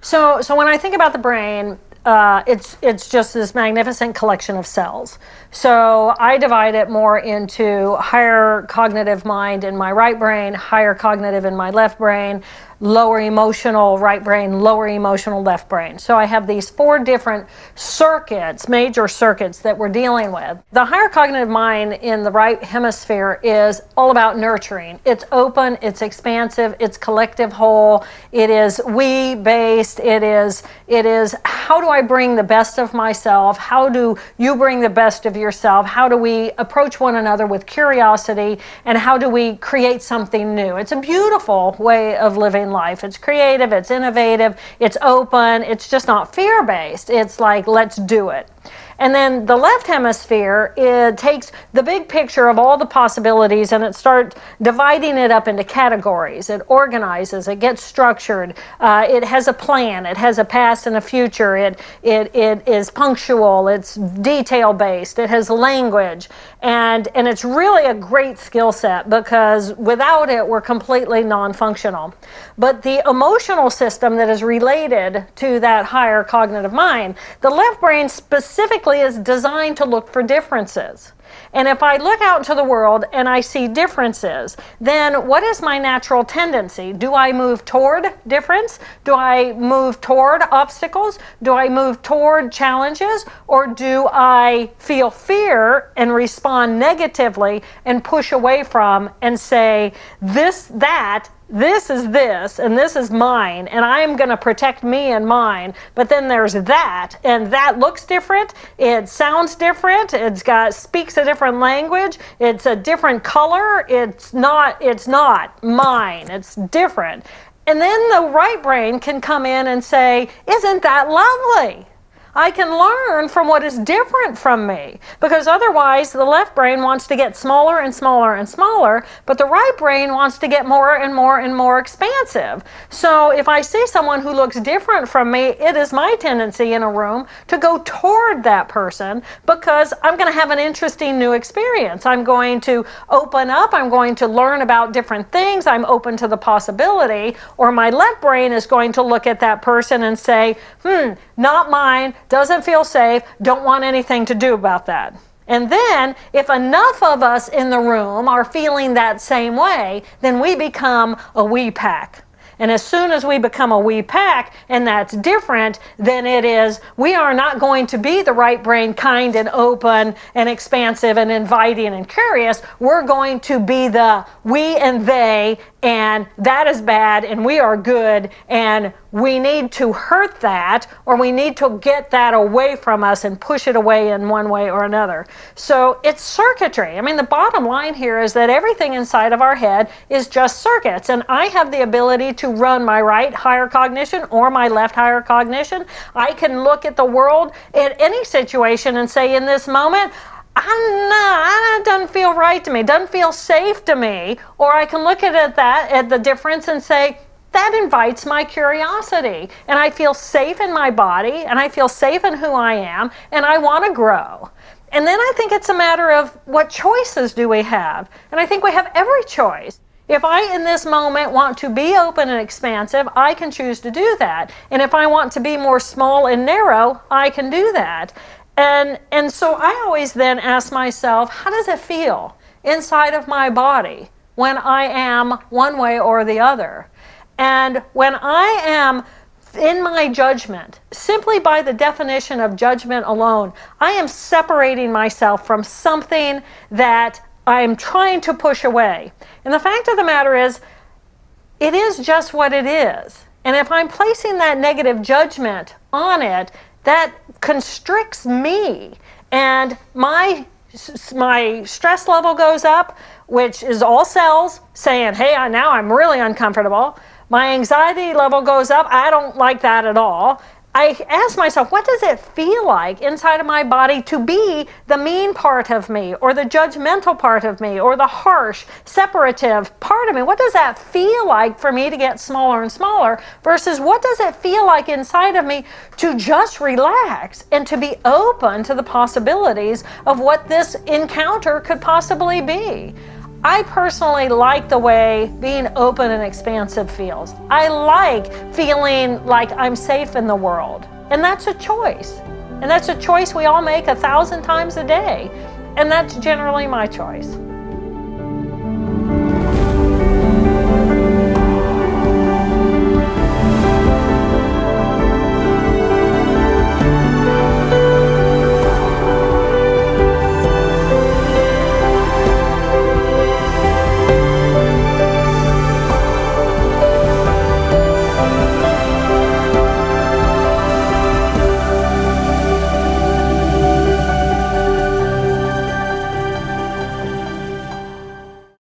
So when I think about the brain, it's just this magnificent collection of cells. So I divide it more into higher cognitive mind in my right brain, higher cognitive in my left brain, lower emotional right brain, lower emotional left brain. So I have these 4 different circuits, major circuits that we're dealing with. The higher cognitive mind in the right hemisphere is all about nurturing. It's open, it's expansive, it's collective whole, it is we-based, it is how do I bring the best of myself? How do you bring the best of yourself? How do we approach one another with curiosity? And how do we create something new? It's a beautiful way of living life. It's creative, it's innovative, it's open, it's just not fear-based. It's like, let's do it. And then the left hemisphere, it takes the big picture of all the possibilities and it starts dividing it up into categories. It organizes, it gets structured, it has a plan, it has a past and a future, it is punctual, it's detail-based, it has language, and it's really a great skill set because without it, we're completely non-functional. But the emotional system that is related to that higher cognitive mind, the left brain specifically is designed to look for differences. And if I look out into the world and I see differences, then what is my natural tendency? Do I move toward difference? Do I move toward obstacles? Do I move toward challenges? Or do I feel fear and respond negatively and push away from and say, this is this, and this is mine, and I am going to protect me and mine, but then there's that, and that looks different, it sounds different, speaks a different language, it's a different color, it's not mine, it's different. And then the right brain can come in and say, isn't that lovely? I can learn from what is different from me, because otherwise the left brain wants to get smaller and smaller and smaller, but the right brain wants to get more and more and more expansive. So if I see someone who looks different from me, it is my tendency in a room to go toward that person because I'm going to have an interesting new experience. I'm going to open up, I'm going to learn about different things, I'm open to the possibility, or my left brain is going to look at that person and say, not mine, doesn't feel safe, don't want anything to do about that. And then, if enough of us in the room are feeling that same way, then we become a we pack. And as soon as we become a we pack, and that's different, then it is, we are not going to be the right brain, kind and open and expansive and inviting and curious. We're going to be the we and they, and that is bad, and we are good, and we need to hurt that, or we need to get that away from us and push it away in one way or another. So it's circuitry. I mean, the bottom line here is that everything inside of our head is just circuits, and I have the ability to run my right higher cognition or my left higher cognition. I can look at the world at any situation and say, in this moment, it doesn't feel right to me, doesn't feel safe to me. Or I can look at the difference and say, that invites my curiosity. And I feel safe in my body, and I feel safe in who I am, and I want to grow. And then I think it's a matter of what choices do we have? And I think we have every choice. If I, in this moment, want to be open and expansive, I can choose to do that. And if I want to be more small and narrow, I can do that. And so I always then ask myself, how does it feel inside of my body when I am one way or the other? And when I am in my judgment, simply by the definition of judgment alone, I am separating myself from something that I am trying to push away. And the fact of the matter is, it is just what it is. And if I'm placing that negative judgment on it, that constricts me, and my stress level goes up, which is all cells saying, hey, now I'm really uncomfortable. My anxiety level goes up. I don't like that at all. I ask myself, what does it feel like inside of my body to be the mean part of me, or the judgmental part of me, or the harsh, separative part of me? What does that feel like for me to get smaller and smaller, versus what does it feel like inside of me to just relax and to be open to the possibilities of what this encounter could possibly be? I personally like the way being open and expansive feels. I like feeling like I'm safe in the world. And that's a choice. And that's a choice we all make 1,000 times a day. And that's generally my choice.